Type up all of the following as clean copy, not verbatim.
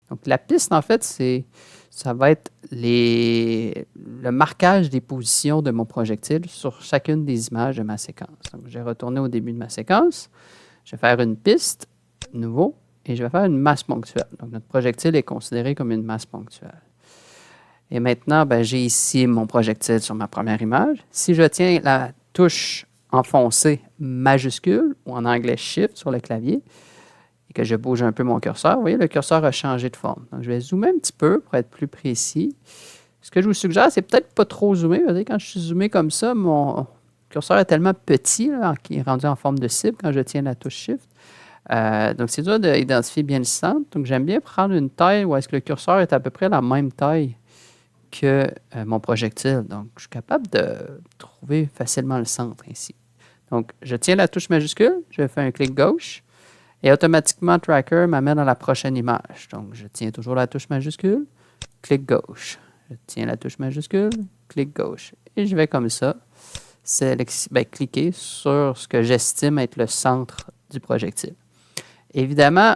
Donc, la piste, en fait, ça va être le marquage des positions de mon projectile sur chacune des images de ma séquence. Donc, je vais retourner au début de ma séquence. Je vais faire une piste, nouveau, et je vais faire une masse ponctuelle. Donc, notre projectile est considéré comme une masse ponctuelle. Et maintenant, j'ai ici mon projectile sur ma première image. Si je tiens la touche enfoncée majuscule, ou en anglais Shift sur le clavier, et que je bouge un peu mon curseur, vous voyez, le curseur a changé de forme. Donc, je vais zoomer un petit peu pour être plus précis. Ce que je vous suggère, c'est peut-être pas trop zoomer. Vous voyez, quand je suis zoomé comme ça, mon curseur est tellement petit qu'il est rendu en forme de cible quand je tiens la touche Shift. Donc, c'est dur d'identifier bien le centre. Donc, j'aime bien prendre une taille où est-ce que le curseur est à peu près la même taille que mon projectile. Donc, je suis capable de trouver facilement le centre ici. Donc, je tiens la touche majuscule, je fais un clic gauche et automatiquement, Tracker m'amène à la prochaine image. Donc, je tiens toujours la touche majuscule, clic gauche. Je tiens la touche majuscule, clic gauche. Et je vais comme ça, cliquer sur ce que j'estime être le centre du projectile. Évidemment,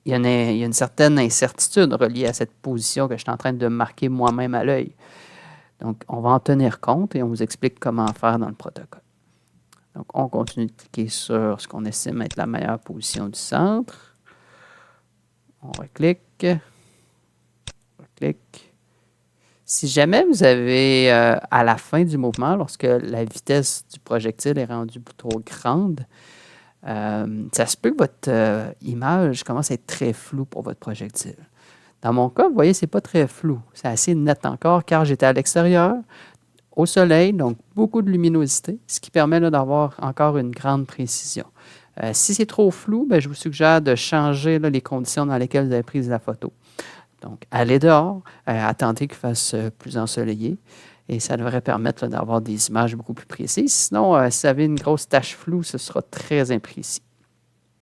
il y a une certaine incertitude reliée à cette position que je suis en train de marquer moi-même à l'œil. Donc, on va en tenir compte et on vous explique comment faire dans le protocole. Donc, on continue de cliquer sur ce qu'on estime être la meilleure position du centre. On reclique. Si jamais vous avez, à la fin du mouvement, lorsque la vitesse du projectile est rendue plutôt grande, ça se peut que votre image commence à être très floue pour votre projectile. Dans mon cas, vous voyez, ce n'est pas très flou. C'est assez net encore car j'étais à l'extérieur, au soleil, donc beaucoup de luminosité, ce qui permet d'avoir encore une grande précision. Si c'est trop flou, je vous suggère de changer les conditions dans lesquelles vous avez pris la photo. Donc, allez dehors, attendez qu'il fasse plus ensoleillé et ça devrait permettre d'avoir des images beaucoup plus précises. Sinon, si vous avez une grosse tache floue, ce sera très imprécis.